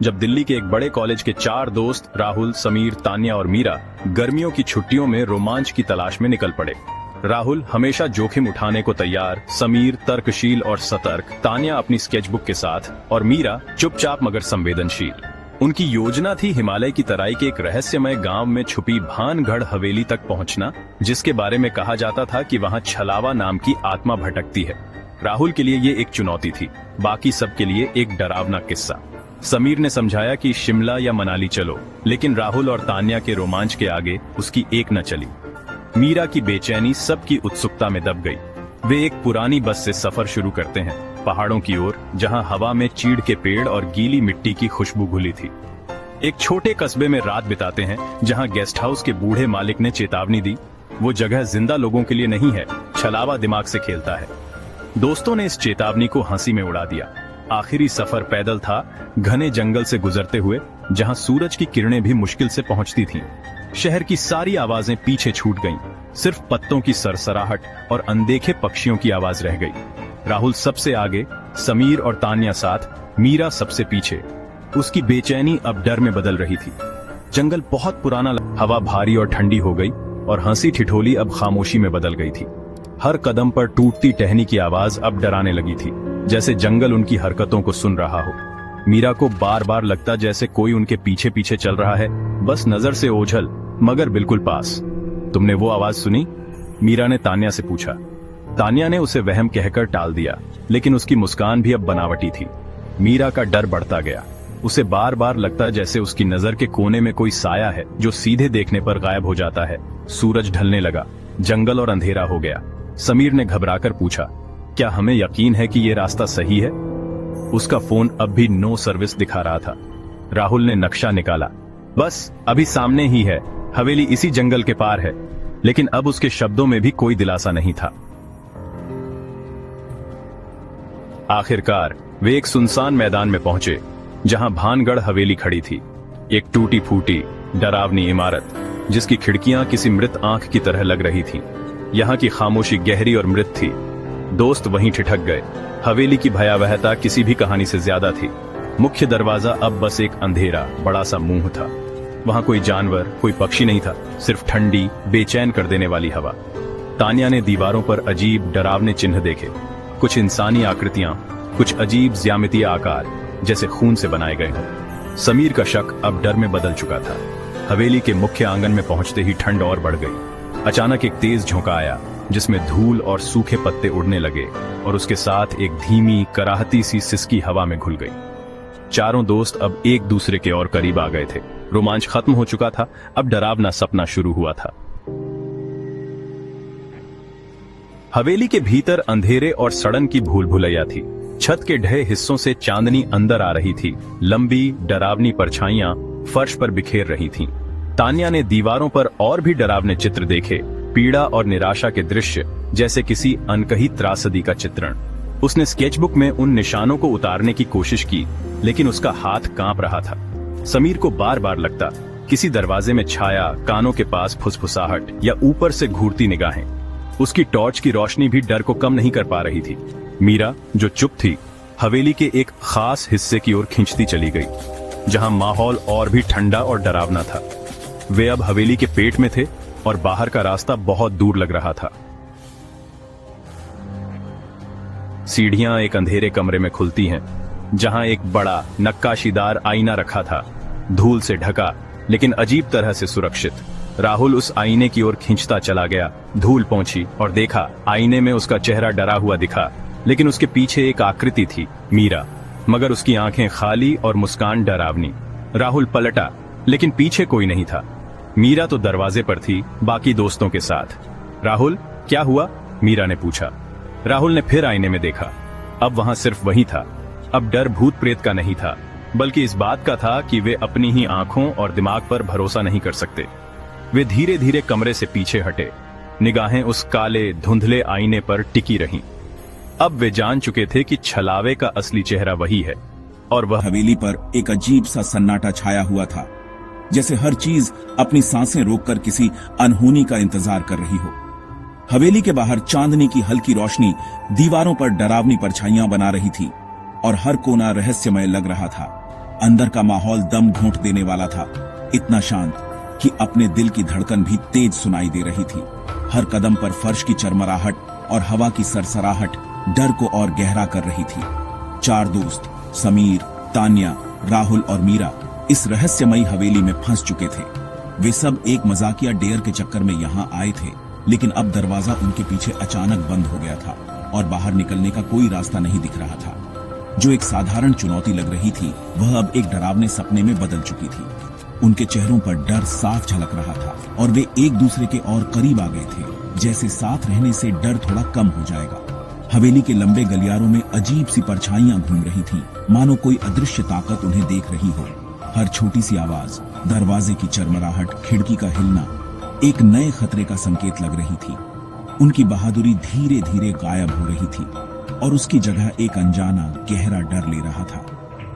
जब दिल्ली के एक बड़े कॉलेज के 4 दोस्त राहुल, समीर, तान्या और मीरा गर्मियों की छुट्टियों में रोमांच की तलाश में निकल पड़े। राहुल हमेशा जोखिम उठाने को तैयार, समीर तर्कशील और सतर्क, तान्या अपनी स्केचबुक के साथ और मीरा चुपचाप मगर संवेदनशील। उनकी योजना थी हिमालय की तराई के एक रहस्यमय गांव में छुपी भानगढ़ हवेली तक पहुंचना, जिसके बारे में कहा जाता था कि वहां छलावा नाम की आत्मा भटकती है। राहुल के लिए ये एक चुनौती थी, बाकी सबके लिए एक डरावना किस्सा। समीर ने समझाया कि शिमला या मनाली चलो, लेकिन राहुल और तान्या के रोमांच के आगे उसकी एक न चली। मीरा की बेचैनी सबकी उत्सुकता में दब गई। वे एक पुरानी बस से सफर शुरू करते हैं, पहाड़ों की ओर, जहां हवा में चीड़ के पेड़ और गीली मिट्टी की खुशबू घुली थी। एक छोटे कस्बे में रात बिताते हैं, जहां गेस्ट हाउस के बूढ़े मालिक ने चेतावनी दी, वो जगह जिंदा लोगों के लिए नहीं है, छलावा दिमाग से खेलता है। दोस्तों ने इस चेतावनी को हंसी में उड़ा दिया। आखिरी सफर पैदल था, घने जंगल से गुजरते हुए, जहां सूरज की किरणें भी मुश्किल से पहुंचती थीं। शहर की सारी आवाजें पीछे छूट गईं, सिर्फ पत्तों की सरसराहट और अनदेखे पक्षियों की आवाज रह गई। राहुल सबसे आगे, समीर और तान्या साथ, मीरा सबसे पीछे। उसकी बेचैनी अब डर में बदल रही थी। जंगल बहुत पुराना, हवा भारी और ठंडी हो गई और हंसी ठिठोली अब खामोशी में बदल गई थी। हर कदम पर टूटती टहनी की आवाज अब डराने लगी थी, जैसे जंगल उनकी हरकतों को सुन रहा हो। मीरा को बार बार लगता जैसे कोई उनके पीछे पीछे चल रहा है, बस नजर से ओझल, मगर बिल्कुल पास। तुमने वो आवाज सुनी? मीरा ने तान्या से पूछा। तान्या ने उसे वहम कहकर टाल दिया, लेकिन उसकी मुस्कान भी अब बनावटी थी। मीरा का डर बढ़ता गया। उसे बार बार लगता जैसे उसकी नजर के कोने में कोई साया है जो सीधे देखने पर गायब हो जाता है। सूरज ढलने लगा, जंगल और अंधेरा हो गया। समीर ने घबराकर पूछा, क्या हमें यकीन है कि ये रास्ता सही है? उसका फोन अब भी नो सर्विस दिखा रहा था। राहुल ने नक्शा निकाला। बस अभी सामने ही है, हवेली इसी जंगल के पार है। लेकिन अब उसके शब्दों में भी कोई दिलासा नहीं था। आखिरकार वे एक सुनसान मैदान में पहुंचे, जहां भानगढ़ हवेली खड़ी थी। एक टूटी फूटी डरावनी इमारत, जिसकी खिड़कियां किसी मृत आंख की तरह लग रही थीं। यहाँ की खामोशी गहरी और मृत थी। दोस्त वहीं ठिठक गए। हवेली की भयावहता किसी भी कहानी से ज्यादा थी। मुख्य दरवाजा अब बस एक अंधेरा बड़ा सा मुंह था। वहां कोई जानवर, कोई पक्षी नहीं था, सिर्फ ठंडी, बेचैन कर देने वाली हवा। तान्या ने दीवारों पर अजीब डरावने चिन्ह देखे, कुछ इंसानी आकृतियां, कुछ अजीब ज्यामितीय आकार, जैसे खून से बनाए गए हों। समीर का शक अब डर में बदल चुका था। हवेली के मुख्य आंगन में पहुंचते ही ठंड और बढ़ गई। अचानक एक तेज झोंका आया, जिसमें धूल और सूखे पत्ते उड़ने लगे और उसके साथ एक धीमी कराहती सी सिसकी हवा में घुल गई। चारों दोस्त अब एक दूसरे के और करीब आ गए थे। रोमांच खत्म हो चुका था, अब डरावना सपना शुरू हुआ था। हवेली के भीतर अंधेरे और सड़न की भूल भुलैया थी। छत के ढहे हिस्सों से चांदनी अंदर आ रही थी। लंबी डरावनी परछाइयां फर्श पर बिखेर रही थीं। तान्या ने दीवारों पर और भी डरावने चित्र देखे, पीड़ा और निराशा के दृश्य, जैसे किसी अनकही त्रासदी का चित्रण। उसने स्केचबुक में उन निशानों को उतारने की कोशिश की, लेकिन उसका हाथ कांप रहा था। समीर को बार बार लगता किसी दरवाजे में छाया, कानों के पास फुसफुसाहट या ऊपर से घूरती निगाहें। उसकी टॉर्च की रोशनी भी डर को कम नहीं कर पा रही थी। मीरा, जो चुप थी, हवेली के एक खास हिस्से की ओर खींचती चली गई, जहां माहौल और भी ठंडा और डरावना था। वे अब हवेली के पेट में थे और बाहर का रास्ता बहुत दूर लग रहा था। सीढ़ियां एक अंधेरे कमरे में खुलती हैं, जहां एक बड़ा नक्काशीदार आईना रखा था, धूल से ढका लेकिन अजीब तरह से सुरक्षित। राहुल उस आईने की ओर खींचता चला गया। धूल पहुंची और देखा, आईने में उसका चेहरा डरा हुआ दिखा, लेकिन उसके पीछे एक आकृति थी, मीरा, मगर उसकी आंखें खाली और मुस्कान डरावनी। राहुल पलटा, लेकिन पीछे कोई नहीं था। मीरा तो दरवाजे पर थी, बाकी दोस्तों के साथ। राहुल, क्या हुआ? मीरा ने पूछा। राहुल ने फिर आईने में देखा। अब वहां सिर्फ वही था। अब डर भूत प्रेत का नहीं था, बल्कि इस बात का था कि वे अपनी ही आंखों और दिमाग पर भरोसा नहीं कर सकते। वे धीरे धीरे कमरे से पीछे हटे, निगाहें उस काले धुंधले आईने पर टिकी रहीं। अब वे जान चुके थे कि छलावे का असली चेहरा वही है, और वह हवेली पर एक अजीब सा सन्नाटा छाया हुआ था, जैसे हर चीज अपनी सांसें रोककर किसी अनहोनी का इंतजार कर रही हो। हवेली के बाहर चांदनी की हल्की रोशनी दीवारों पर डरावनी परछाइयां बना रही थी और हर कोना रहस्यमय लग रहा था। अंदर का माहौल दम घोंट देने वाला था, इतना शांत कि अपने दिल की धड़कन भी तेज सुनाई दे रही थी। हर कदम पर फर्श की चरमराहट और हवा की सरसराहट डर को और गहरा कर रही थी। 4 दोस्त समीर, तान्या, राहुल और मीरा इस रहस्यमयी हवेली में फंस चुके थे। वे सब एक मजाकिया डेयर के चक्कर में यहाँ आए थे, लेकिन अब दरवाजा उनके पीछे अचानक बंद हो गया था और बाहर निकलने का कोई रास्ता नहीं दिख रहा था। जो एक साधारण चुनौती लग रही थी, वह अब एक डरावने सपने में बदल चुकी थी। उनके चेहरों पर डर साफ झलक रहा था और वे एक दूसरे के और करीब आ गए थे, जैसे साथ रहने से डर थोड़ा कम हो जाएगा। हवेली के लंबे गलियारों में अजीब सी परछाइयां घूम रही थीं, मानो कोई अदृश्य ताकत उन्हें देख रही हो। हर छोटी सी आवाज, दरवाजे की चरमराहट, खिड़की का हिलना एक नए खतरे का संकेत लग रही थी। उनकी बहादुरी धीरे धीरे गायब हो रही थी और उसकी जगह एक अनजाना गहरा डर ले रहा था।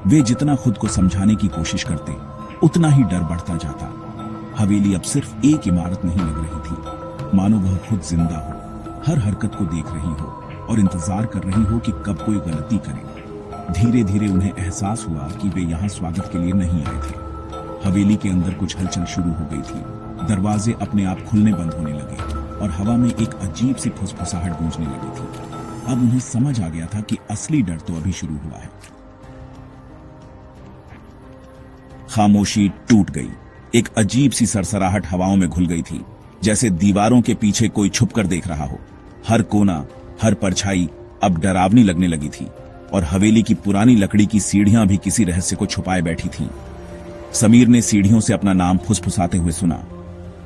वे जितना खुद को समझाने की कोशिश करते, उतना ही डर बढ़ता जाता। हवेली अब सिर्फ एक इमारत नहीं लग रही थी, मानो वह खुद जिंदा हो, हर हरकत को देख रही हो और इंतजार कर रही हो कि कब कोई गलती करे। धीरे धीरे उन्हें एहसास हुआ कि वे यहाँ स्वागत के लिए नहीं आए थे। हवेली के अंदर कुछ हलचल शुरू हो गई थी। दरवाजे अपने आप खुलने बंद होने लगे और हवा में एक अजीब सी फुसफुसाहट गूंजने लगी थी। अब उन्हें समझ आ गया था कि असली डर तो अभी शुरू हुआ है। खामोशी टूट गई। एक अजीब सी सरसराहट हवाओं में घुल गई थी, जैसे दीवारों के पीछे कोई छुपकर देख रहा हो। हर कोना, हर परछाई अब डरावनी लगने लगी थी और हवेली की पुरानी लकड़ी की सीढ़ियां भी किसी रहस्य को छुपाए बैठी थीं। समीर ने सीढ़ियों से अपना नाम फुसफुसाते हुए सुना।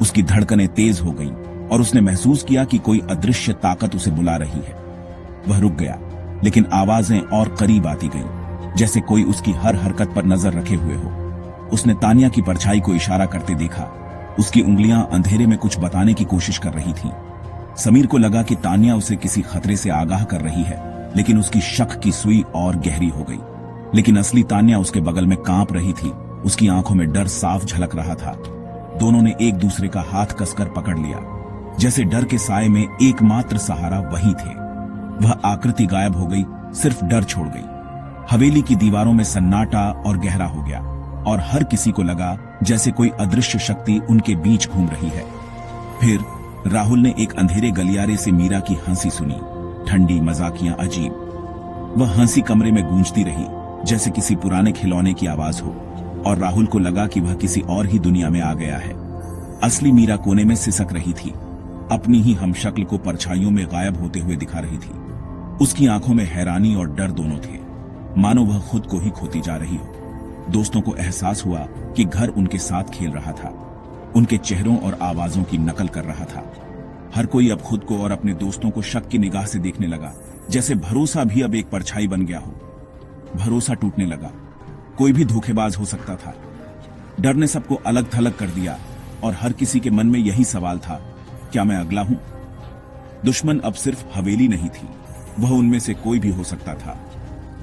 उसकी धड़कनें तेज हो गईं और उसने महसूस किया कि कोई अदृश्य ताकत उसे बुला रही है। वह रुक गया, लेकिन आवाजें और करीब आती गईं, जैसे कोई उसकी हर हरकत पर नजर रखे हुए हो। उसने तान्या की परछाई को इशारा करते देखा। उसकी उंगलियां अंधेरे में कुछ बताने की कोशिश कर रही थीं। समीर को लगा कि तान्या उसे किसी खतरे से आगाह कर रही है, लेकिन उसकी शक की सुई और गहरी हो गई। लेकिन असली तान्या उसके बगल में कांप रही थी। उसकी आंखों में डर साफ झलक रहा था। दोनों ने एक दूसरे का हाथ कसकर पकड़ लिया, जैसे डर के साए में एकमात्र सहारा वही थे। वह आकृति गायब हो गई, सिर्फ डर छोड़ गई। हवेली की दीवारों में सन्नाटा और गहरा हो गया और हर किसी को लगा जैसे कोई अदृश्य शक्ति उनके बीच घूम रही है। फिर राहुल ने एक अंधेरे गलियारे से मीरा की हंसी सुनी, ठंडी, मजाकियां, अजीब। वह हंसी कमरे में गूंजती रही, जैसे किसी पुराने खिलौने की आवाज हो, और राहुल को लगा कि वह किसी और ही दुनिया में आ गया है। असली मीरा कोने में सिसक रही थी, अपनी ही हमशक्ल को परछाइयों में गायब होते हुए दिखा रही थी। उसकी आंखों में हैरानी और डर दोनों थे, मानो वह खुद को ही खोती जा रही हो। दोस्तों को एहसास हुआ कि घर उनके साथ खेल रहा था, उनके चेहरों और आवाजों की नकल कर रहा था। हर कोई अब खुद को और अपने दोस्तों को शक की निगाह से देखने लगा, जैसे भरोसा भी अब एक परछाई बन गया हो। भरोसा टूटने लगा, कोई भी धोखेबाज हो सकता था। डर ने सबको अलग थलग कर दिया और हर किसी के मन में यही सवाल था, क्या मैं अगला हूं? दुश्मन अब सिर्फ हवेली नहीं थी, वह उनमें से कोई भी हो सकता था।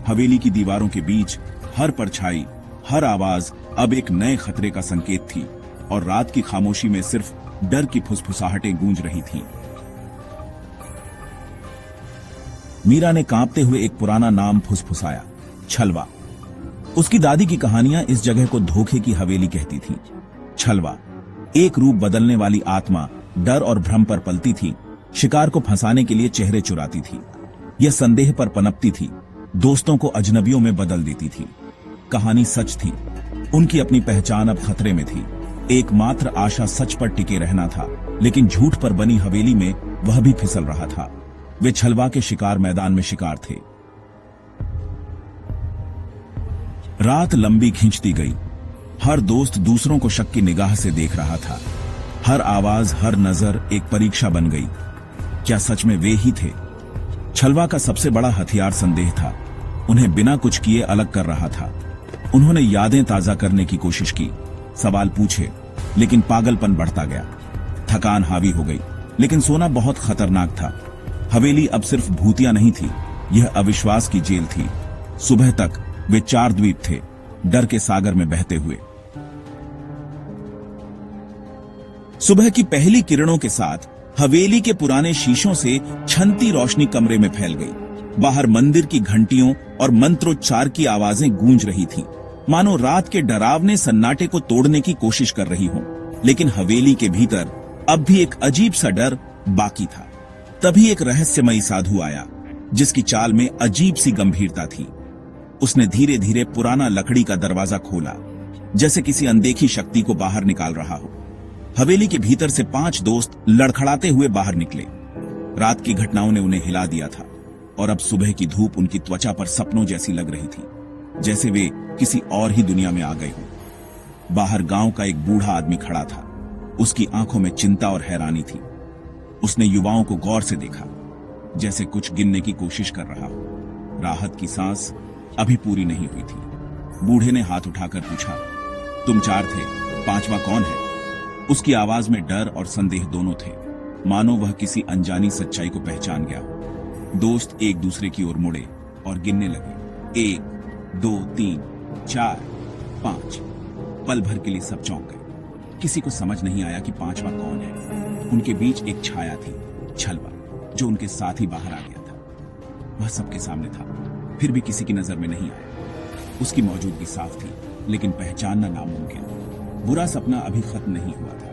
हवेली की दीवारों के बीच हर परछाई, हर आवाज अब एक नए खतरे का संकेत थी और रात की खामोशी में सिर्फ डर की फुसफुसाहटें गूंज रही थीं। मीरा ने कांपते हुए एक पुराना नाम फुसफुसाया, छलवा। उसकी दादी की कहानियां इस जगह को धोखे की हवेली कहती थीं। छलवा, एक रूप बदलने वाली आत्मा, डर और भ्रम पर पलती थी, शिकार को फंसाने के लिए चेहरे चुराती थी। यह संदेह पर पनपती थी, दोस्तों को अजनबियों में बदल देती थी। कहानी सच थी, उनकी अपनी पहचान अब खतरे में थी। एकमात्र आशा सच पर टिके रहना था, लेकिन झूठ पर बनी हवेली में वह भी फिसल रहा था। वे छलवा के शिकार मैदान में शिकार थे। रात लंबी खिंचती गई। हर दोस्त दूसरों को शक की निगाह से देख रहा था। हर आवाज, हर नजर एक परीक्षा बन गई। क्या सच में वे ही थे? छलवा का सबसे बड़ा हथियार संदेह था, उन्हें बिना कुछ किए अलग कर रहा था। उन्होंने यादें ताजा करने की कोशिश की, सवाल पूछे, लेकिन पागलपन बढ़ता गया। थकान हावी हो गई, लेकिन सोना बहुत खतरनाक था। हवेली अब सिर्फ भूतिया नहीं थी, यह अविश्वास की जेल थी। सुबह तक वे 4 द्वीप थे, डर के सागर में बहते हुए। सुबह की पहली किरणों के साथ हवेली के पुराने शीशों से छनती रोशनी कमरे में फैल गई। बाहर मंदिर की घंटियों और मंत्रोच्चार की आवाजें गूंज रही थीं। मानो रात के डरावने सन्नाटे को तोड़ने की कोशिश कर रही हो। लेकिन हवेली के भीतर अब भी एक अजीब सा डर बाकी था। तभी एक रहस्यमयी साधु आया, जिसकी चाल में अजीब सी गंभीरता थी। उसने धीरे धीरे पुराना लकड़ी का दरवाजा खोला, जैसे किसी अनदेखी शक्ति को बाहर निकाल रहा हो। हवेली के भीतर से 5 दोस्त लड़खड़ाते हुए बाहर निकले। रात की घटनाओं ने उन्हें हिला दिया था और अब सुबह की धूप उनकी त्वचा पर सपनों जैसी लग रही थी, जैसे वे किसी और ही दुनिया में आ गए हों। बाहर गांव का एक बूढ़ा आदमी खड़ा था। उसकी आंखों में चिंता और हैरानी थी। उसने युवाओं को गौर से देखा, जैसे कुछ गिनने की कोशिश कर रहा हो। राहत की सांस अभी पूरी नहीं हुई थी। बूढ़े ने हाथ उठाकर पूछा, तुम 4 थे, 5वां कौन है? उसकी आवाज में डर और संदेह दोनों थे, मानो वह किसी अनजानी सच्चाई को पहचान गया हो। दोस्त एक दूसरे की ओर मुड़े और गिनने लगे। 1, 2, 3, 4, 5। पल भर के लिए सब चौंक गए। किसी को समझ नहीं आया कि 5वां कौन है। उनके बीच एक छाया थी, छलवा, जो उनके साथ ही बाहर आ गया था। वह सबके सामने था, फिर भी किसी की नजर में नहीं आया। उसकी मौजूदगी साफ थी, लेकिन पहचानना नामुमकिन। बुरा सपना अभी खत्म नहीं हुआ था।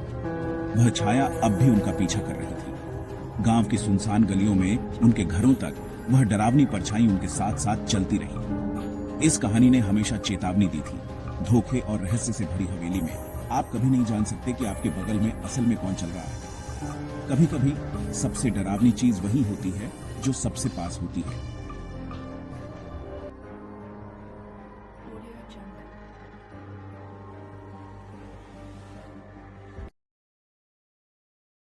वह छाया अब भी उनका पीछा कर रही थी। गांव की सुनसान गलियों में उनके घरों तक वह डरावनी परछाई उनके साथ साथ चलती रही। इस कहानी ने हमेशा चेतावनी दी थी, धोखे और रहस्य से भरी हवेली में आप कभी नहीं जान सकते कि आपके बगल में असल में कौन चल रहा है। कभी कभी सबसे डरावनी चीज वही होती है जो सबसे पास होती है।